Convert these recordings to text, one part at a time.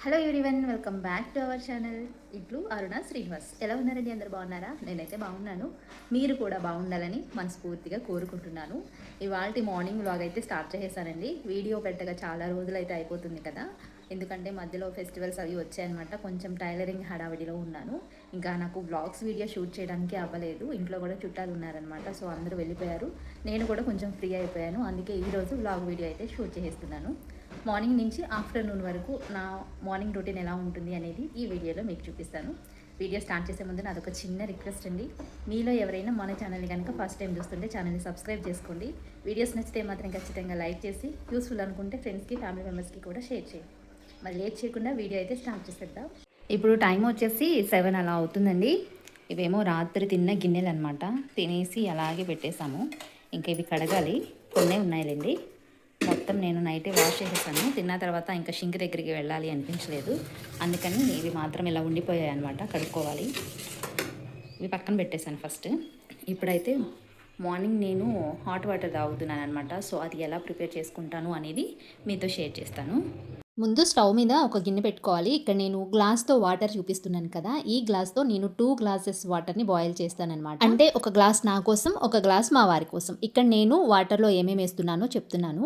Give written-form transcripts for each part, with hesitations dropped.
Hello everyone, welcome back to our channel. ఇట్లు అరుణ శ్రీనివాస్. ఎలా ఉన్నారండి? అందరు బాగున్నారా? నేనైతే బాగున్నాను. మీరు కూడా బాగుండాలని మనస్ఫూర్తిగా కోరుకుంటున్నాను. ఇవాళ మార్నింగ్ వ్లాగ్ అయితే స్టార్ట్ చేసేసానండి. వీడియో పెట్టగా చాలా రోజులైతే అయిపోతుంది కదా, ఎందుకంటే మధ్యలో ఫెస్టివల్స్ అవి వచ్చాయన్నమాట. కొంచెం టైలరింగ్ హడావిడిలో ఉన్నాను. ఇంకా నాకు వ్లాగ్స్ వీడియో షూట్ చేయడానికి అవ్వలేదు. ఇంట్లో కూడా చుట్టాలు ఉన్నారనమాట. సో అందరూ వెళ్ళిపోయారు. నేను కూడా కొంచెం ఫ్రీ అయిపోయాను. అందుకే ఈరోజు వ్లాగ్ వీడియో అయితే షూట్ చేసేస్తున్నాను. మార్నింగ్ నుంచి ఆఫ్టర్నూన్ వరకు నా మార్నింగ్ రొటీన్ ఎలా ఉంటుంది అనేది ఈ వీడియోలో మీకు చూపిస్తాను. వీడియో స్టార్ట్ చేసే ముందు నాదొక చిన్న రిక్వెస్ట్ అండి. మీలో ఎవరైనా మన ఛానల్ని కనుక ఫస్ట్ టైం చూస్తుంటే ఛానల్ని సబ్స్క్రైబ్ చేసుకోండి. వీడియోస్ నచ్చితే మాత్రం ఖచ్చితంగా లైక్ చేసి, యూస్ఫుల్ అనుకుంటే ఫ్రెండ్స్కి, ఫ్యామిలీ మెంబర్స్కి కూడా షేర్ చేయండి. మరి లేట్ చేయకుండా వీడియో అయితే స్టార్ట్ చేసేద్దాం. ఇప్పుడు టైం వచ్చేసి 7 అలా అవుతుందండి. ఇవేమో రాత్రి తిన్న గిన్నెలు అనమాట. తినేసి అలాగే పెట్టేశాము. ఇంకా ఇవి కడగాలి. కొన్నే ఉన్నాయిలేండి. మొత్తం నేను నైటే వాష్ చేసేసాను. తిన్న తర్వాత ఇంకా షింక్ దగ్గరికి వెళ్ళాలి అనిపించలేదు. అందుకని ఇవి మాత్రం ఇలా ఉండిపోయాయి అనమాట. కడుక్కోవాలి. ఇవి పక్కన పెట్టేశాను ఫస్ట్. ఇప్పుడైతే మార్నింగ్ నేను హాట్ వాటర్ తాగుతున్నాను అనమాట. సో అది ఎలా ప్రిపేర్ చేసుకుంటాను అనేది మీతో షేర్ చేస్తాను. ముందు స్టవ్ మీద ఒక గిన్నె పెట్టుకోవాలి. ఇక్కడ నేను గ్లాస్తో వాటర్ చూపిస్తున్నాను కదా, ఈ గ్లాస్తో నేను 2 గ్లాసెస్ వాటర్ని బాయిల్ చేస్తానన్నమాట. అంటే ఒక గ్లాస్ నా కోసం, ఒక గ్లాస్ మా వారి కోసం. ఇక్కడ నేను వాటర్లో ఏమేమి వేస్తున్నానో చెప్తున్నాను.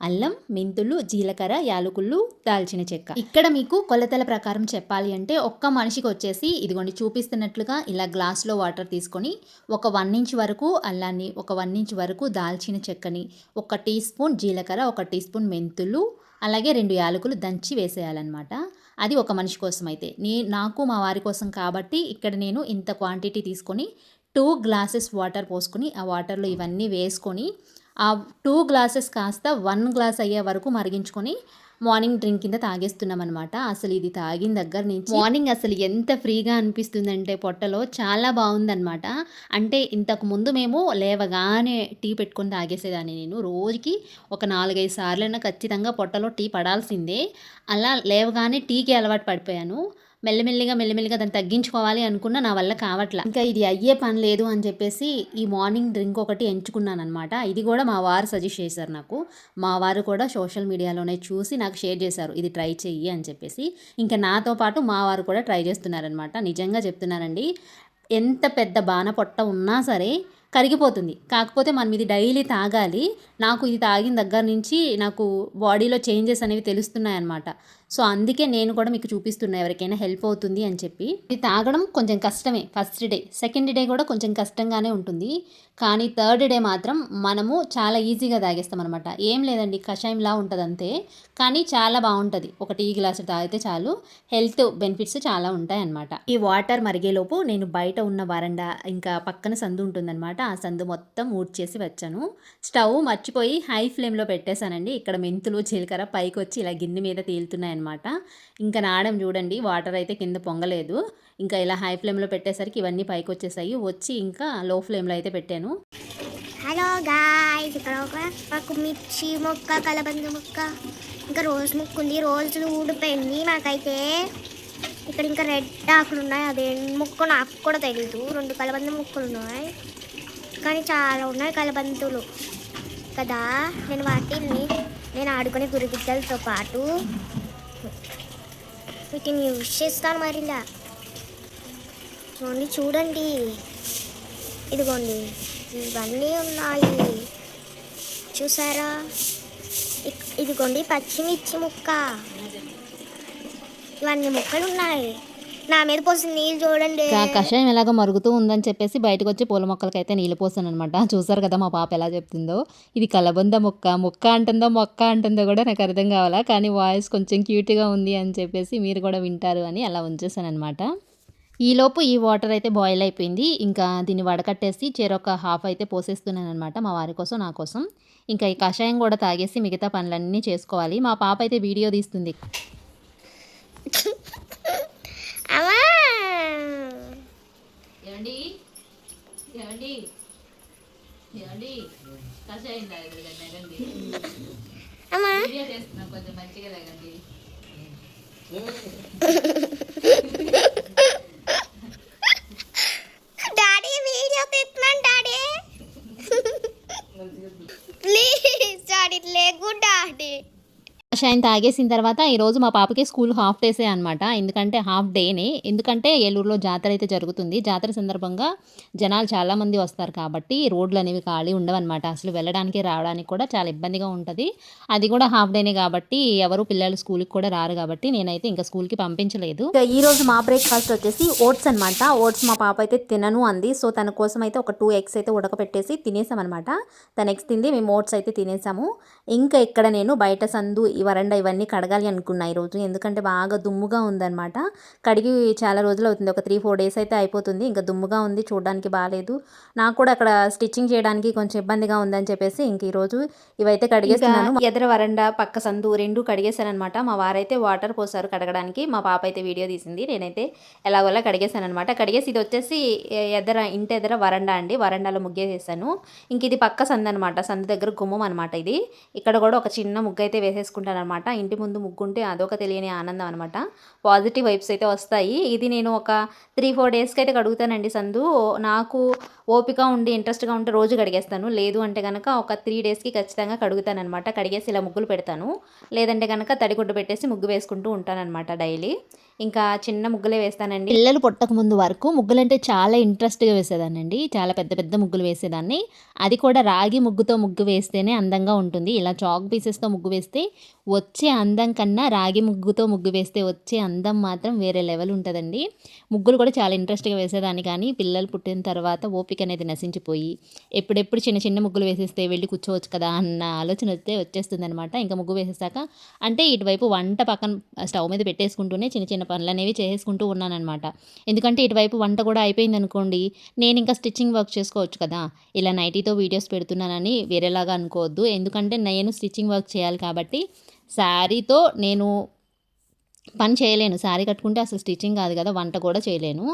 అల్లం, మెంతులు, జీలకర్ర, యాలకులు, దాల్చిన చెక్క. ఇక్కడ మీకు కొలతల ప్రకారం చెప్పాలి అంటే ఒక్క మనిషికి వచ్చేసి ఇదిగోండి చూపిస్తున్నట్లుగా ఇలా గ్లాస్లో వాటర్ తీసుకొని ఒక 1 ఇంచ్ వరకు అల్లాన్ని, ఒక 1 ఇంచ్ వరకు దాల్చిన చెక్కని, 1 టీ స్పూన్ జీలకర్ర, 1 టీ స్పూన్ మెంతులు, అలాగే 2 యాలకులు దంచి వేసేయాలన్నమాట. అది ఒక మనిషి కోసం అయితే. నాకు మా వారి కోసం కాబట్టి ఇక్కడ నేను ఇంత క్వాంటిటీ తీసుకొని 2 గ్లాసెస్ వాటర్ పోసుకొని ఆ వాటర్లో ఇవన్నీ వేసుకొని ఆ 2 గ్లాసెస్ కాస్త 1 గ్లాస్ అయ్యే వరకు మరిగించుకొని మార్నింగ్ డ్రింక్ కింద తాగేస్తున్నాం అనమాట. అసలు ఇది తాగిన దగ్గర నుంచి మార్నింగ్ అసలు ఎంత ఫ్రీగా అనిపిస్తుందంటే పొట్టలో చాలా బాగుందనమాట. అంటే ఇంతకు ముందు మేము లేవగానే టీ పెట్టుకొని తాగేసేదాన్ని. నేను రోజుకి ఒక 4-5 సార్లైనా ఖచ్చితంగా పొట్టలో టీ పడాల్సిందే. అలా లేవగానే టీకి అలవాటు పడిపోయాను. మెల్లమెల్లిగా దాన్ని తగ్గించుకోవాలి అనుకున్నా, నా వల్ల కావట్లా. ఇంకా ఇది అయ్యే పని లేదు అని చెప్పేసి ఈ మార్నింగ్ డ్రింక్ ఒకటి ఎంచుకున్నాను అనమాట. ఇది కూడా మా వారు సజెస్ట్ చేశారు నాకు. మా వారు కూడా సోషల్ మీడియాలోనే చూసి నాకు షేర్ చేశారు, ఇది ట్రై చెయ్యి అని చెప్పేసి. ఇంకా నాతో పాటు మా వారు కూడా ట్రై చేస్తున్నారనమాట. నిజంగా చెప్తున్నానండి, ఎంత పెద్ద బాణ పొట్ట ఉన్నా సరే కరిగిపోతుంది. కాకపోతే మనం ఇది డైలీ తాగాలి. నాకు ఇది తాగిన దగ్గర నుంచి నాకు బాడీలో చేంజెస్ అనేవి తెలుస్తున్నాయన్నమాట. సో అందుకే నేను కూడా మీకు చూపిస్తున్నా, ఎవరికైనా హెల్ప్ అవుతుంది అని చెప్పి. ఇది తాగడం కొంచెం కష్టమే ఫస్ట్ డే, సెకండ్ డే కూడా కొంచెం కష్టంగానే ఉంటుంది. కానీ థర్డ్ డే మాత్రం మనము చాలా ఈజీగా తాగేస్తాం అనమాట. ఏం లేదండి, కషాయంలా ఉంటుంది అంతే. కానీ చాలా బాగుంటుంది. ఒక టీ గ్లాసు తాగితే చాలు, హెల్త్ బెనిఫిట్స్ చాలా ఉంటాయి అన్నమాట. ఈ వాటర్ మరిగేలోపు నేను బయట ఉన్న వరండా ఇంకా పక్కన సందు ఉంటుందన్నమాట. ఆ సందు మొత్తం ఊడ్చేసి వచ్చాను. స్టవ్ మర్చిపోయి హై ఫ్లేమ్లో పెట్టేశానండి. ఇక్కడ మెంతులు, జీలకర్ర పైకి వచ్చి ఇలా గిన్నె మీద తేలుతున్నాయి అనమాట. ఇంకా నాడం చూడండి, వాటర్ అయితే కింద పొంగలేదు. ఇంకా ఇలా హై ఫ్లేమ్లో పెట్టేసరికి ఇవన్నీ పైకి వచ్చేసాయి. వచ్చి ఇంకా లో ఫ్లేమ్లో అయితే పెట్టాను. హలో గాయ్స్, ఇక్కడ ఒక మిర్చి మొక్క, కలబంద మొక్క, ఇంకా రోజ్ మొక్క ఉంది. రోజులు ఊడిపోయింది మాకైతే. ఇక్కడ ఇంకా రెడ్ ఆకులు ఉన్నాయి. అదే మొక్క నాకు కూడా తెలీదు. 2 కలబంద మొక్కలు ఉన్నాయి, కానీ చాలా ఉన్నాయి కలబంతులు కదా. నేను వాటిని ఆడుకునే గురిగిద్దలతో పాటు వీటిని యూజ్ చేస్తాను. మరి ఇలా చూడండి, ఇదిగోండి ఇవన్నీ ఉన్నాయి చూసారా. ఇదిగోండి పచ్చిమిర్చి ముక్క, ఇవన్నీ ముక్కలు ఉన్నాయి. నా మీద పోసిన నీళ్ళు చూడండి. కషాయం ఎలాగ మరుగుతూ ఉందని చెప్పేసి బయటకు వచ్చి పూల మొక్కలకైతే నీళ్ళు పోసాను అనమాట. చూసారు కదా మా పాప ఎలా చెప్తుందో. ఇది కలబంద మొక్క అంటుందో మొక్క అంటుందో కూడా నాకు అర్థం కావాలా, కానీ వాయిస్ కొంచెం క్యూట్గా ఉంది అని చెప్పేసి మీరు కూడా వింటారు అని అలా ఉంచేసాను అనమాట. ఈలోపు ఈ వాటర్ అయితే బాయిల్ అయిపోయింది. ఇంకా దీన్ని వడకట్టేసి చెరొక హాఫ్ అయితే పోసేస్తున్నాను అనమాట, మా వారి కోసం, నా కోసం. ఇంకా ఈ కషాయం కూడా తాగేసి మిగతా పనులన్నీ చేసుకోవాలి. మా పాప అయితే వీడియో తీస్తుంది. కొంచెం మంచిగా తాగండి. డాడీ వీడియో తీస్తున్నాను daddy, please daddy lake daddy. కషాయం తాగేసిన తర్వాత ఈరోజు మా పాపకి స్కూల్ హాఫ్ డేసే అనమాట. హాఫ్ డేనే. ఎందుకంటే ఏలూరులో జాతర అయితే జరుగుతుంది. జాతర సందర్భంగా జనాలు చాలామంది వస్తారు కాబట్టి రోడ్లు అనేవి ఖాళీ ఉండవన్నమాట. అసలు వెళ్ళడానికి రావడానికి కూడా చాలా ఇబ్బందిగా ఉంటుంది. అది కూడా హాఫ్ డేనే కాబట్టి ఎవరు పిల్లలు స్కూల్కి కూడా రారు కాబట్టి నేనైతే ఇంకా స్కూల్కి పంపించలేదు. ఈరోజు మా బ్రేక్ఫాస్ట్ వచ్చేసి ఓట్స్ అనమాట. ఓట్స్ మా పాప అయితే తినను అంది. సో తన కోసం అయితే ఒక 2 ఎగ్స్ అయితే ఉడకపెట్టేసి తినేసామన్నమాట. తన ఎగ్స్ తింది, మేము ఓట్స్ అయితే తినేసాము. ఇంకా ఇక్కడ నేను బయట సందు ఈ వరండా ఇవన్నీ కడగాలి అనుకున్నా ఈరోజు. ఎందుకంటే బాగా దుమ్ముగా ఉందన్నమాట. కడిగి చాలా రోజులు అవుతుంది, ఒక 3-4 డేస్ అయితే అయిపోతుంది. ఇంకా దుమ్ముగా ఉంది, చూడడానికి బాగాలేదు. నాకు కూడా అక్కడ స్టిచ్చింగ్ చేయడానికి కొంచెం ఇబ్బందిగా ఉందని చెప్పేసి ఇంక ఈరోజు ఇవైతే కడిగేస్తున్నాను. ఎదర వరండా పక్క సందు 2 కడిగేశానమాట. మా వారైతే వాటర్ పోసారు కడగడానికి, మా పాప అయితే వీడియో తీసింది, నేనైతే ఎలాగోలా కడిగేశానమాట. కడిగేసి ఇది వచ్చేసి ఇంటి ఎదర వరండా అండి, వరండాలో ముగ్గేసేసాను. ఇంక ఇది పక్క సందు అనమాట, సందు దగ్గర గుమ్మం అనమాట. ఇది ఇక్కడ కూడా ఒక చిన్న ముగ్గు అయితే వేసేసుకుంటాను అనమాట. ఇంటి ముందు ముగ్గుంటే అదొక తెలియని ఆనందం అనమాట. పాజిటివ్ వైబ్స్ అయితే వస్తాయి. ఇది నేను ఒక 3-4 డేస్కి అయితే కడుగుతానండి సందు. నాకు ఓపిక ఉండి ఇంట్రెస్ట్గా ఉంటే రోజు కడిగేస్తాను, లేదు అంటే కనుక ఒక 3 డేస్కి ఖచ్చితంగా కడుగుతానమాట. కడిగేసి ఇలా ముగ్గులు పెడతాను, లేదంటే కనుక తడిగుడ్డు పెట్టేసి ముగ్గు వేసుకుంటూ ఉంటానన్నమాట డైలీ. ఇంకా చిన్న ముగ్గులే వేస్తానండి. పిల్లలు పుట్టక ముందు వరకు ముగ్గులంటే చాలా ఇంట్రెస్ట్గా వేసేదానండి. చాలా పెద్ద పెద్ద ముగ్గులు వేసేదాన్ని. అది కూడా రాగి ముగ్గుతో ముగ్గు వేస్తేనే అందంగా ఉంటుంది. ఇలా చాక్ పీసెస్తో ముగ్గు వేస్తే వచ్చే అందం కన్నా రాగి ముగ్గుతో ముగ్గు వేస్తే వచ్చే అందం మాత్రం వేరే లెవెల్ ఉంటుందండి. ముగ్గులు కూడా చాలా ఇంట్రెస్ట్గా వేసేదాన్ని, కానీ పిల్లలు పుట్టిన తర్వాత ఓపిక అనేది నశించిపోయి ఎప్పుడెప్పుడు చిన్న చిన్న ముగ్గులు వేసేస్తే వెళ్ళి కూర్చోవచ్చు కదా అన్న ఆలోచన వచ్చేస్తుంది అనమాట. ఇంకా ముగ్గు వేసేసాక అంటే ఇటువైపు వంట పక్కన స్టవ్ మీద పెట్టేసుకుంటూనే చిన్న చిన్న పనులు అనేవి చేసుకుంటూ ఉన్నానమాట. ఎందుకంటే ఇటువైపు వంట కూడా అయిపోయింది అనుకోండి, నేను ఇంకా స్టిచ్చింగ్ వర్క్ చేసుకోవచ్చు కదా. ఇలా నైటీతో వీడియోస్ పెడుతున్నానని వేరేలాగా అనుకోవద్దు. ఎందుకంటే నేను స్టిచ్చింగ్ వర్క్ చేయాలి కాబట్టి శారీతో నేను పని చేయలేను. శారీ కట్టుకుంటే అసలు స్టిచ్చింగ్ కాదు కదా, వంట కూడా చేయలేను.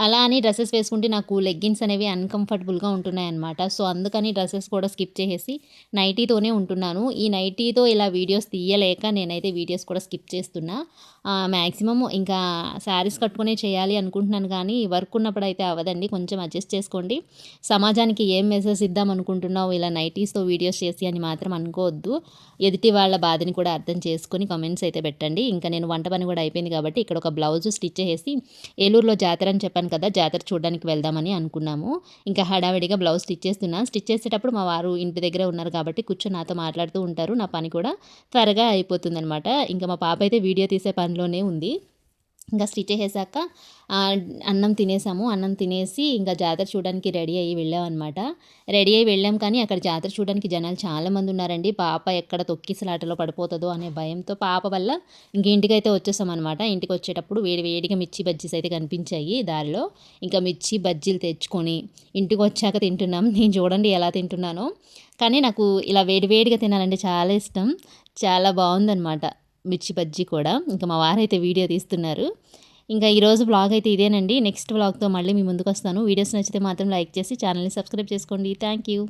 అలా అని డ్రెస్సెస్ వేసుకుంటే నాకు లెగ్గిన్స్ అనేవి అన్కంఫర్టబుల్గా ఉంటున్నాయన్నమాట. సో అందుకని డ్రెస్సెస్ కూడా స్కిప్ చేసేసి నైటీతోనే ఉంటున్నాను. ఈ నైటీతో ఇలా వీడియోస్ తీయలేక నేనైతే వీడియోస్ కూడా స్కిప్ చేస్తున్నా. మ్యాక్సిమం ఇంకా శారీస్ కట్టుకునే చేయాలి అనుకుంటున్నాను, కానీ వర్క్ ఉన్నప్పుడు అయితే అవ్వదండి. కొంచెం అడ్జస్ట్ చేసుకోండి. సమాజానికి ఏం మెసేజ్ ఇద్దాం అనుకుంటున్నావు ఇలా నైటీస్తో వీడియోస్ చేసి అని మాత్రం అనుకోవద్దు. ఎదుటి వాళ్ళ బాధని కూడా అర్థం చేసుకొని కామెంట్స్ అయితే పెట్టండి. ఇంకా నేను వంట పని కూడా అయిపోయింది కాబట్టి ఇక్కడ ఒక బ్లౌజ్ స్టిచ్ చేసి ఏలూరులో జాతర అని చెప్పాను కదా, జాతర చూడడానికి వెళ్దామని అనుకున్నాము. ఇంకా హడావిడిగా బ్లౌజ్ స్టిచ్ చేస్తున్నా. స్టిచ్ చేసేటప్పుడు మా వారు ఇంటి దగ్గరే ఉన్నారు కాబట్టి కూర్చొని నాతో మాట్లాడుతూ ఉంటారు. నా పని కూడా త్వరగా అయిపోతుంది అనమాట. ఇంకా మా పాప అయితే వీడియో తీసే పనిలోనే ఉంది. ఇంకా స్టిచ్ చేసాక అన్నం తినేసాము. అన్నం తినేసి ఇంకా జాతర చూడడానికి రెడీ అయ్యి వెళ్ళామన్నమాట. రెడీ అయ్యి వెళ్ళాం, కానీ అక్కడ జాతర చూడడానికి జనాలు చాలామంది ఉన్నారండి. పాప ఎక్కడ తొక్కిసలాటలో పడిపోతుందో అనే భయంతో పాప వల్ల ఇంక ఇంటికైతే వచ్చేసామన్నమాట. ఇంటికి వచ్చేటప్పుడు వేడిగా మిర్చి బజ్జీస్ అయితే కనిపించాయి దారిలో. ఇంకా మిర్చి బజ్జీలు తెచ్చుకొని ఇంటికి వచ్చాక తింటున్నాం. నేను చూడండి ఎలా తింటున్నానో, కానీ నాకు ఇలా వేడిగా తినాలంటే చాలా ఇష్టం. చాలా బాగుందన్నమాట మిర్చి బజ్జీ కూడా. ఇంకా మా వారైతే వీడియో తీస్తున్నారు. ఇంకా ఈరోజు వ్లాగ్ అయితే ఇదేనండి. నెక్స్ట్ వ్లాగ్తో మళ్ళీ మీ ముందుకు వస్తాను. వీడియోస్ నచ్చితే మాత్రం లైక్ చేసి ఛానల్ని సబ్స్క్రైబ్ చేసుకోండి. Thank you.